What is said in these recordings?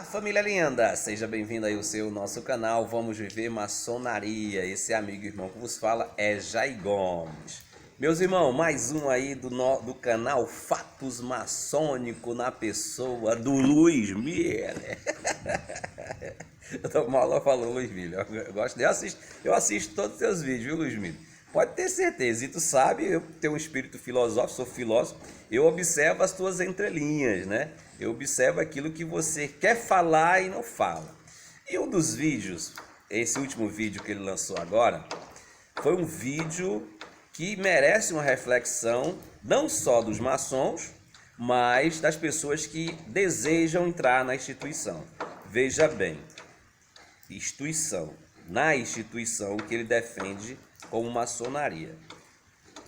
Família linda, seja bem-vindo aí ao nosso canal Vamos Viver Maçonaria. Esse amigo e irmão que vos fala é Jair Gomes. Meus irmãos, mais um aí do canal Fatos Maçônico na pessoa do Luiz Miller. Eu tô mal falando Luiz Miller, eu gosto de assistir, eu assisto todos os seus vídeos, viu, Luiz Miller? Pode ter certeza, e tu sabe, eu tenho um espírito filosófico, sou filósofo, eu observo as tuas entrelinhas, né? Eu observo aquilo que você quer falar e não fala. E um dos vídeos, esse último vídeo que ele lançou agora, foi um vídeo que merece uma reflexão, não só dos maçons, mas das pessoas que desejam entrar na instituição. Veja bem, na instituição que ele defende como maçonaria.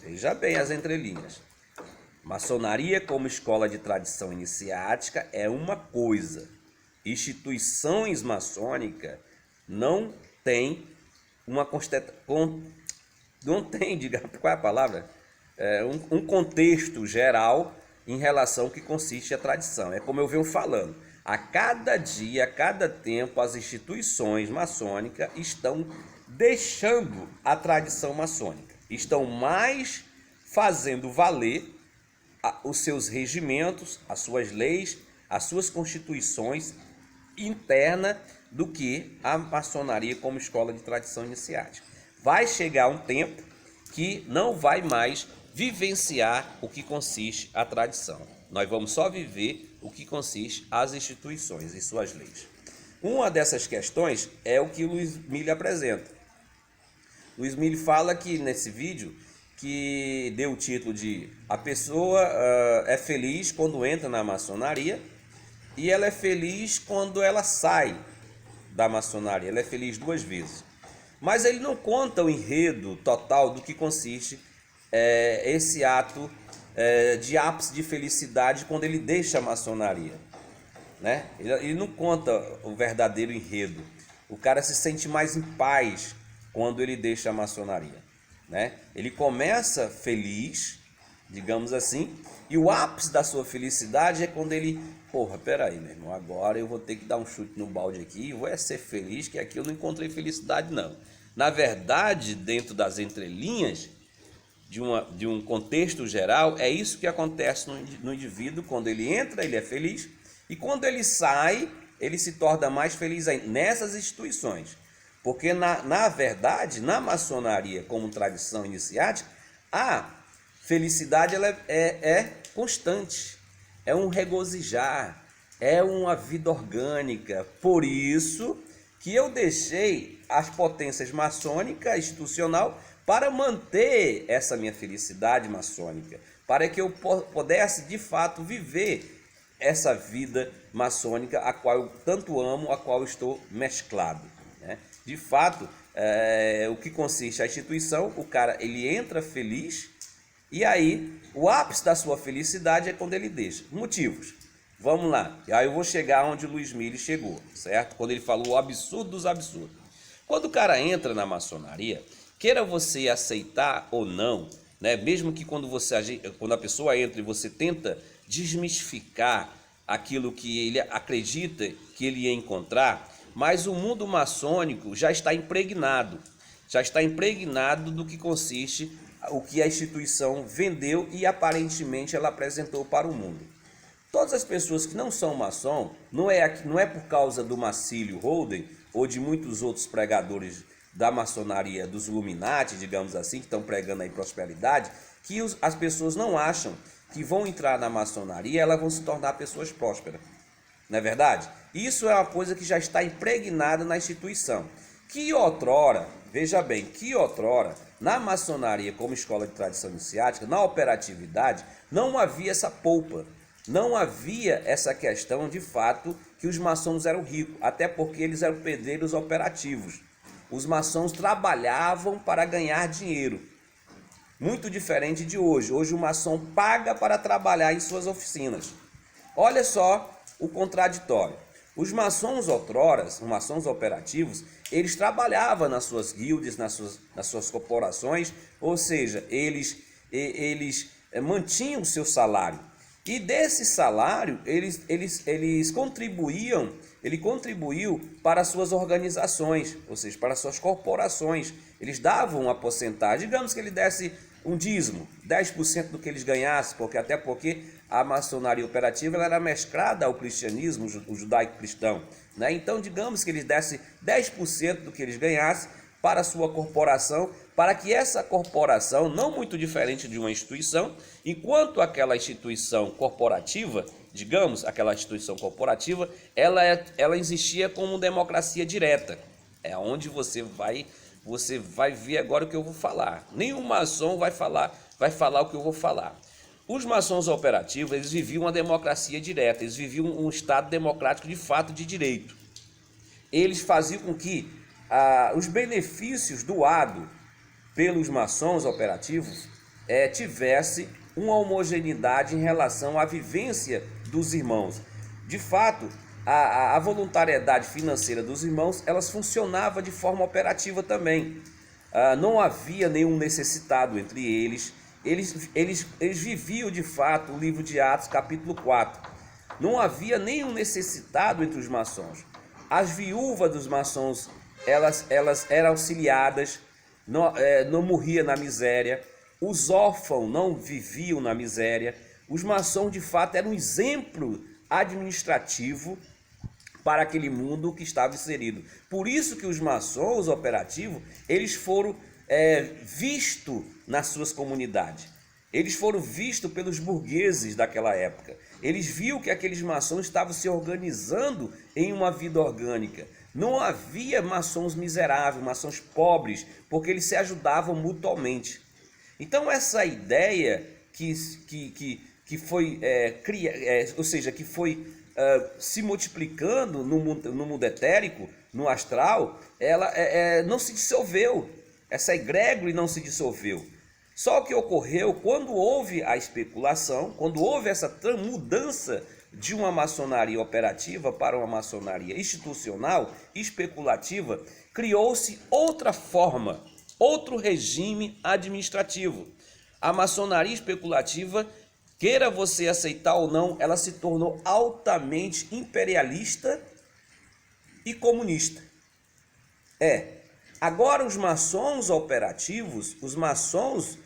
Veja bem as entrelinhas. Maçonaria como escola de tradição iniciática é uma coisa. Instituições maçônicas não tem uma não tem, diga, qual é a palavra? Um contexto geral em relação ao que consiste a tradição. É como eu venho falando. A cada dia, a cada tempo, as instituições maçônicas estão deixando a tradição maçônica. Estão mais fazendo valer os seus regimentos, as suas leis, as suas constituições internas do que a maçonaria como escola de tradição iniciática. Vai chegar um tempo que não vai mais vivenciar o que consiste a tradição. Nós vamos só viver o que consiste as instituições e suas leis. Uma dessas questões é o que o Luiz Miller apresenta. Luiz Miller fala que nesse vídeo, que deu o título de a pessoa é feliz quando entra na maçonaria e ela é feliz quando ela sai da maçonaria, ela é feliz duas vezes. Mas ele não conta o enredo total do que consiste esse ato de ápice de felicidade quando ele deixa a maçonaria, né? Ele não conta o verdadeiro enredo. O cara se sente mais em paz quando ele deixa a maçonaria, né? Ele começa feliz, digamos assim, e o ápice da sua felicidade é quando ele, peraí, meu irmão, agora eu vou ter que dar um chute no balde aqui e vou ser feliz, que aqui eu não encontrei felicidade não. Na verdade, dentro das entrelinhas de um contexto geral, é isso que acontece no indivíduo. Quando ele entra, ele é feliz, e quando ele sai, ele se torna mais feliz ainda nessas instituições. Porque, na verdade, na maçonaria como tradição iniciática, a felicidade ela é constante, é um regozijar, é uma vida orgânica. Por isso que eu deixei as potências maçônica institucional para manter essa minha felicidade maçônica, para que eu pudesse de fato viver essa vida maçônica a qual eu tanto amo, a qual eu estou mesclado, né? De fato, o que consiste a instituição, o cara ele entra feliz e aí o ápice da sua felicidade é quando ele deixa. Motivos. Vamos lá. E aí eu vou chegar onde o Luiz Miller chegou, certo? Quando ele falou o absurdo dos absurdos. Quando o cara entra na maçonaria, queira você aceitar ou não, né? Mesmo que quando a pessoa entra e você tenta desmistificar aquilo que ele acredita que ele ia encontrar, mas o mundo maçônico já está impregnado do que consiste o que a instituição vendeu e aparentemente ela apresentou para o mundo. Todas as pessoas que não são maçom, não é por causa do Marcílio Holden ou de muitos outros pregadores da maçonaria, dos Illuminati, digamos assim, que estão pregando aí prosperidade, que as pessoas não acham que vão entrar na maçonaria e elas vão se tornar pessoas prósperas. Não é verdade? Isso é uma coisa que já está impregnada na instituição. Que outrora, veja bem, na maçonaria como escola de tradição iniciática, na operatividade, não havia essa polpa. Não havia essa questão de fato que os maçons eram ricos, até porque eles eram pedreiros operativos. Os maçons trabalhavam para ganhar dinheiro. Muito diferente de hoje. Hoje o maçom paga para trabalhar em suas oficinas. Olha só o contraditório. Os maçons outroras, os maçons operativos, eles trabalhavam nas suas guildas, nas suas corporações, ou seja, eles mantinham o seu salário. E desse salário, eles contribuíam ele contribuiu para as suas organizações, ou seja, para as suas corporações. Eles davam uma porcentagem, digamos que ele desse um dízimo, 10% do que eles ganhassem, até porque a maçonaria operativa ela era mesclada ao cristianismo, o judaico-cristão, né? Então, digamos que eles dessem 10% do que eles ganhassem para a sua corporação, para que essa corporação, não muito diferente de uma instituição, enquanto aquela instituição corporativa, digamos, aquela instituição corporativa, ela existia como democracia direta. É onde você vai ver agora o que eu vou falar. Nenhum maçom vai falar o que eu vou falar. Os maçons operativos, eles viviam uma democracia direta, eles viviam um Estado democrático de fato de direito. Eles faziam com que os benefícios doados pelos maçons operativos tivesse uma homogeneidade em relação à vivência dos irmãos. De fato, a voluntariedade financeira dos irmãos, elas funcionava de forma operativa também. Não havia nenhum necessitado entre eles. Eles viviam de fato o livro de Atos, capítulo 4. Não havia nenhum necessitado entre os maçons. As viúvas dos maçons, elas eram auxiliadas, não morria na miséria. Os órfãos não viviam na miséria. Os maçons, de fato, eram um exemplo administrativo para aquele mundo que estava inserido. Por isso que os maçons operativos, eles foram vistos nas suas comunidades. Eles foram vistos pelos burgueses daquela época. Eles viram que aqueles maçons estavam se organizando em uma vida orgânica. Não havia maçons miseráveis, maçons pobres, porque eles se ajudavam mutuamente. Então essa ideia que foi ou seja, que foi se multiplicando no mundo etérico, no astral, ela não se dissolveu. Essa egrégore não se dissolveu. Só que ocorreu quando houve a especulação, quando houve essa mudança de uma maçonaria operativa para uma maçonaria institucional, especulativa, criou-se outra forma, outro regime administrativo. A maçonaria especulativa, queira você aceitar ou não, ela se tornou altamente imperialista e comunista. Agora os maçons operativos, os maçons,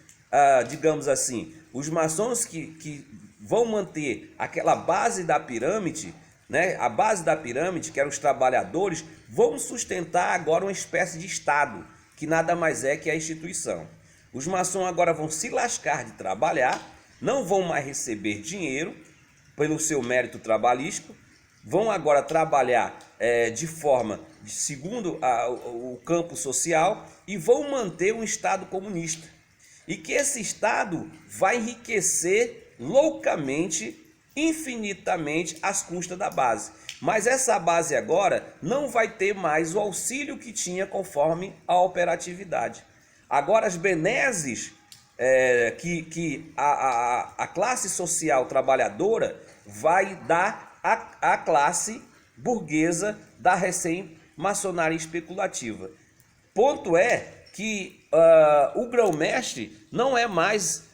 digamos assim, os maçons que vão manter aquela base da pirâmide, né? A base da pirâmide, que eram os trabalhadores, vão sustentar agora uma espécie de Estado, que nada mais é que a instituição. Os maçons agora vão se lascar de trabalhar, não vão mais receber dinheiro pelo seu mérito trabalhístico, vão agora trabalhar de forma segundo o campo social e vão manter um Estado comunista. E que esse Estado vai enriquecer loucamente, infinitamente, às custas da base. Mas essa base agora não vai ter mais o auxílio que tinha conforme a operatividade. Agora as benesses que a classe social trabalhadora vai dar à classe burguesa da recém-maçonaria especulativa. Ponto é que o grão-mestre não é mais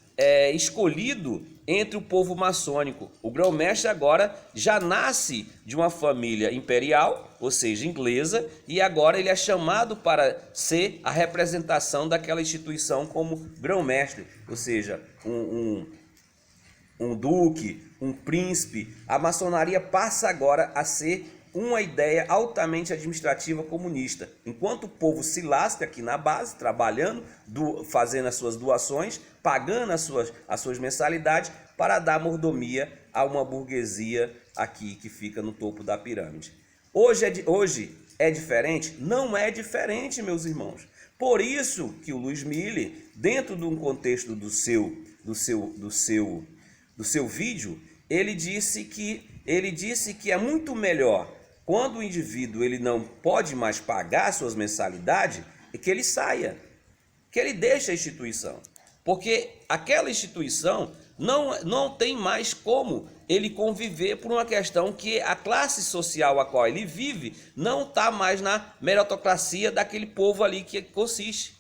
escolhido entre o povo maçônico. O grão-mestre agora já nasce de uma família imperial, ou seja, inglesa, e agora ele é chamado para ser a representação daquela instituição como grão-mestre, ou seja, um duque, um príncipe. A maçonaria passa agora a ser uma ideia altamente administrativa comunista. Enquanto o povo se lasca aqui na base, trabalhando, fazendo as suas doações, pagando as suas mensalidades para dar mordomia a uma burguesia aqui que fica no topo da pirâmide. Hoje é diferente? Não é diferente, meus irmãos. Por isso que o Luiz Mille, dentro de um contexto do seu vídeo, ele disse que é muito melhor quando o indivíduo ele não pode mais pagar suas mensalidades, que ele saia, que ele deixe a instituição, porque aquela instituição não tem mais como ele conviver por uma questão que a classe social a qual ele vive não está mais na meritocracia daquele povo ali que consiste.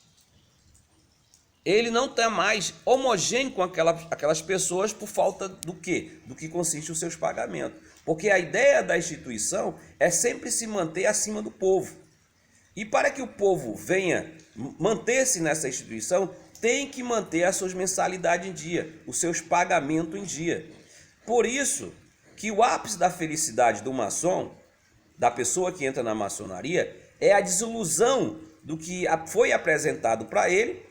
Ele não está mais homogêneo com aquelas pessoas por falta do quê? Do que consiste os seus pagamentos. Porque a ideia da instituição é sempre se manter acima do povo. E para que o povo venha manter-se nessa instituição, tem que manter as suas mensalidades em dia, os seus pagamentos em dia. Por isso que o ápice da felicidade do maçom, da pessoa que entra na maçonaria, é a desilusão do que foi apresentado para ele,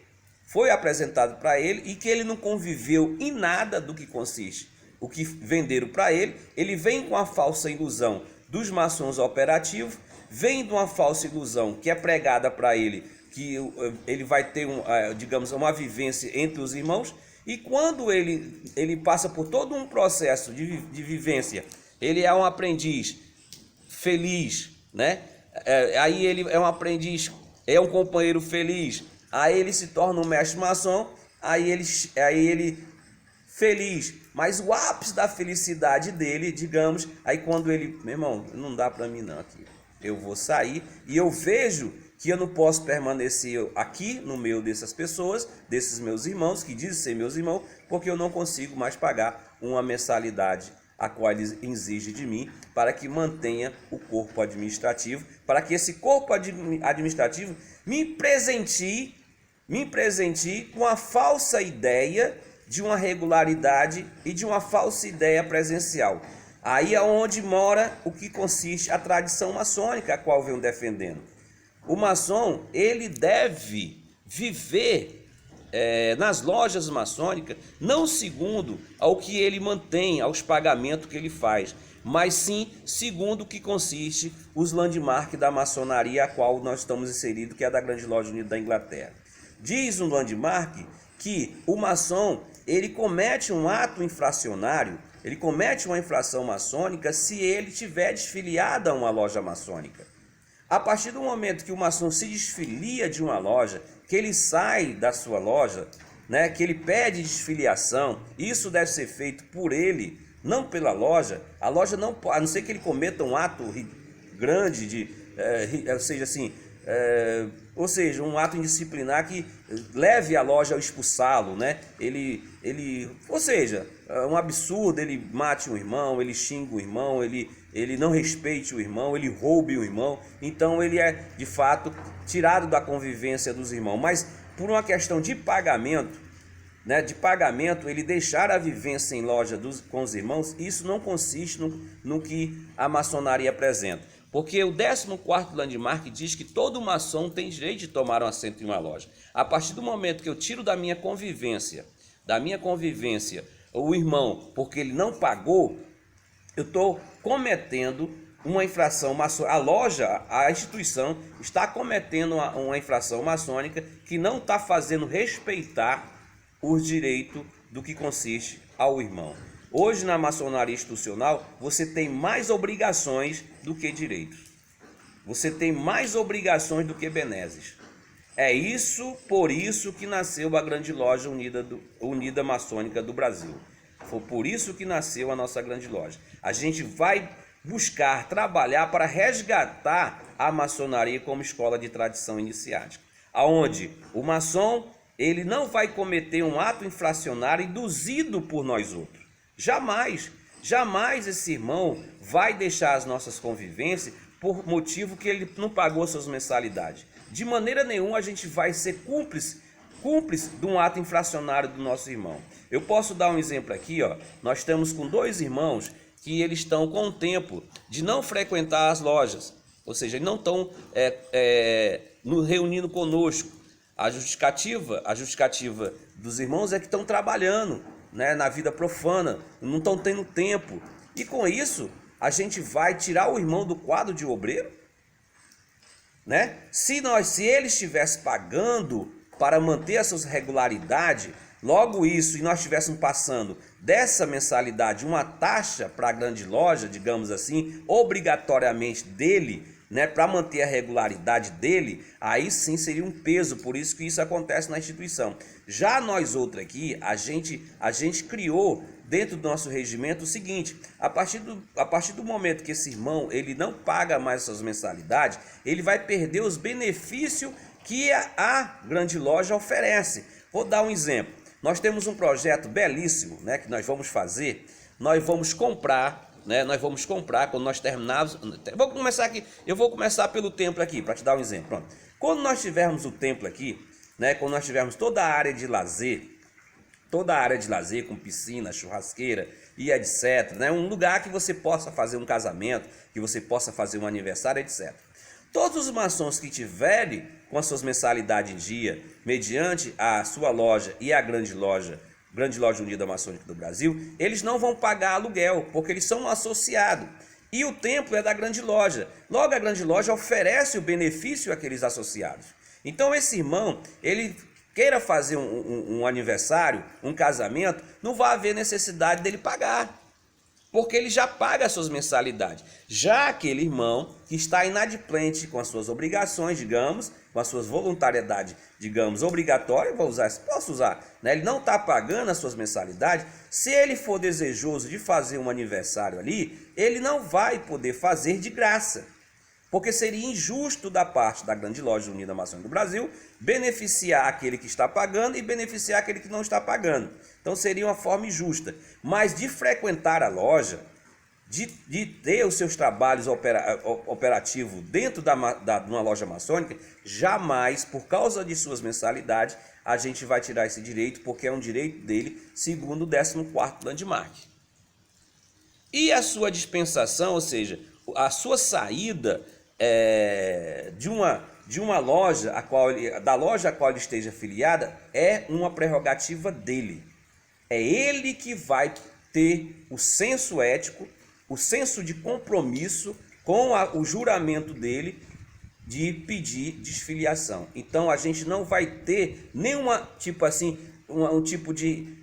e que ele não conviveu em nada do que consiste o que venderam para ele. Ele vem com a falsa ilusão dos maçons operativos, vem de uma falsa ilusão que é pregada para ele, que ele vai ter, digamos, uma vivência entre os irmãos, e quando ele passa por todo um processo de vivência, ele é um aprendiz feliz, né? Aí ele é um aprendiz, é um companheiro feliz, aí ele se torna um mestre maçom, aí ele feliz, mas o ápice da felicidade dele, digamos, aí quando ele, meu irmão, não dá para mim não aqui, eu vou sair e eu vejo que eu não posso permanecer aqui no meio dessas pessoas, desses meus irmãos, que dizem ser meus irmãos, porque eu não consigo mais pagar uma mensalidade a qual eles exigem de mim, para que mantenha o corpo administrativo, para que esse corpo administrativo me presentie com a falsa ideia de uma regularidade e de uma falsa ideia presencial. Aí é onde mora o que consiste a tradição maçônica, a qual venho defendendo. O maçom, ele deve viver nas lojas maçônicas, não segundo ao que ele mantém, aos pagamentos que ele faz, mas sim segundo o que consiste os landmarks da maçonaria, a qual nós estamos inseridos, que é a da Grande Loja Unida da Inglaterra. Diz um landmark que o maçom, ele comete um ato infracionário, ele comete uma infração maçônica se ele tiver desfiliado a uma loja maçônica. A partir do momento que o maçom se desfilia de uma loja, que ele sai da sua loja, né, que ele pede desfiliação, isso deve ser feito por ele, não pela loja. A loja não pode, a não ser que ele cometa um ato grande, ou seja, um ato indisciplinar que leve a loja ao expulsá-lo, né? Ou seja, um absurdo, ele mate um irmão, ele xinga o irmão, ele não respeite o irmão, ele roube o irmão. Então ele é, de fato, tirado da convivência dos irmãos. Mas por uma questão de pagamento, né, ele deixar a vivência em loja com os irmãos, isso não consiste no que a maçonaria apresenta. Porque o 14º landmark diz que todo maçom tem direito de tomar um assento em uma loja. A partir do momento que eu tiro da minha convivência, o irmão, porque ele não pagou, eu estou cometendo uma infração maçônica. A loja, a instituição, está cometendo uma infração maçônica que não está fazendo respeitar os direitos do que consiste ao irmão. Hoje, na maçonaria institucional, você tem mais obrigações do que direitos. Você tem mais obrigações do que benesses. Por isso que nasceu a Grande Loja Unida Maçônica do Brasil. Foi por isso que nasceu a nossa Grande Loja. A gente vai buscar trabalhar para resgatar a maçonaria como escola de tradição iniciática, aonde o maçom, ele não vai cometer um ato infracionário induzido por nós outros. Jamais esse irmão vai deixar as nossas convivências por motivo que ele não pagou suas mensalidades. De maneira nenhuma a gente vai ser cúmplice de um ato infracionário do nosso irmão. Eu posso dar um exemplo aqui, ó. Nós estamos com 2 irmãos que eles estão com o tempo de não frequentar as lojas, ou seja, eles não estão reunindo conosco. A justificativa dos irmãos é que estão trabalhando, né, na vida profana, não estão tendo tempo. E com isso, a gente vai tirar o irmão do quadro de obreiro, né? Se ele estivesse pagando para manter as suas regularidades, logo isso, e nós estivéssemos passando dessa mensalidade uma taxa para a grande loja, digamos assim, obrigatoriamente dele, né, para manter a regularidade dele, aí sim seria um peso. Por isso que isso acontece na instituição. Já nós outros aqui, a gente criou dentro do nosso regimento o seguinte: a partir do momento que esse irmão ele não paga mais suas mensalidades, ele vai perder os benefícios que a grande loja oferece. Vou dar um exemplo. Nós temos um projeto belíssimo, né, que nós vamos fazer. Nós vamos comprar né, nós vamos comprar quando nós terminarmos. Vou começar aqui, eu vou começar pelo templo aqui, para te dar um exemplo. Pronto. Quando nós tivermos o templo aqui, né, quando nós tivermos toda a área de lazer com piscina, churrasqueira e etc, né, um lugar que você possa fazer um casamento, que você possa fazer um aniversário, etc. Todos os maçons que tiverem com as suas mensalidades em dia, mediante a sua loja e a Grande Loja Unida Maçônica do Brasil, eles não vão pagar aluguel, porque eles são um associado. E o templo é da Grande Loja. Logo, a Grande Loja oferece o benefício àqueles associados. Então, esse irmão, ele queira fazer um aniversário, um casamento, não vai haver necessidade dele pagar, porque ele já paga as suas mensalidades. Já aquele irmão que está inadimplente com as suas obrigações, digamos, com as suas voluntariedades, digamos, obrigatórias, posso usar, né? Ele não está pagando as suas mensalidades. Se ele for desejoso de fazer um aniversário ali, ele não vai poder fazer de graça, porque seria injusto da parte da Grande Loja Unida Maçônica do Brasil beneficiar aquele que está pagando e beneficiar aquele que não está pagando. Então seria uma forma injusta. Mas de frequentar a loja, de ter os seus trabalhos operativos dentro de uma loja maçônica, jamais, por causa de suas mensalidades, a gente vai tirar esse direito, porque é um direito dele, segundo o 14º Landmark. E a sua dispensação, ou seja, a sua saída de uma loja da loja a qual ele esteja afiliada, é uma prerrogativa dele. É ele que vai ter o senso ético, o senso de compromisso com o juramento dele de pedir desfiliação. Então a gente não vai ter nenhuma tipo assim, um tipo de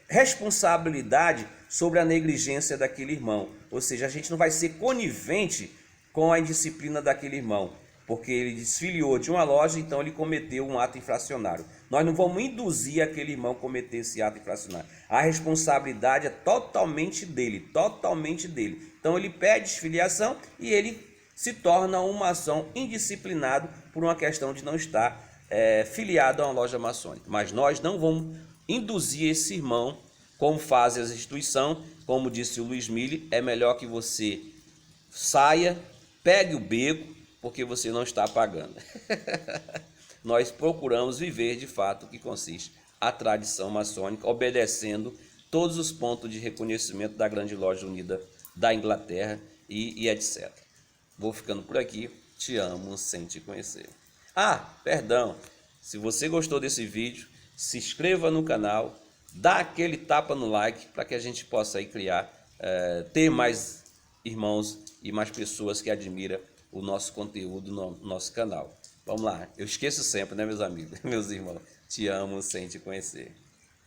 responsabilidade sobre a negligência daquele irmão. Ou seja, a gente não vai ser conivente com a indisciplina daquele irmão, porque ele desfiliou de uma loja, então ele cometeu um ato infracionário. Nós não vamos induzir aquele irmão a cometer esse ato infracionário. A responsabilidade é totalmente dele, totalmente dele. Então ele pede desfiliação e ele se torna um maçom indisciplinado por uma questão de não estar filiado a uma loja maçônica. Mas nós não vamos induzir esse irmão, como faz as instituições. Como disse o Luiz Mille, é melhor que você saia, pegue o beco, porque você não está pagando. Nós procuramos viver de fato o que consiste a tradição maçônica, obedecendo todos os pontos de reconhecimento da Grande Loja Unida da Inglaterra e etc. Vou ficando por aqui. Te amo sem te conhecer. Perdão. Se você gostou desse vídeo, se inscreva no canal, dá aquele tapa no like para que a gente possa aí ter mais irmãos e mais pessoas que admiram o nosso conteúdo no nosso canal. Vamos lá. Eu esqueço sempre, né, meus amigos, meus irmãos? Te amo sem te conhecer.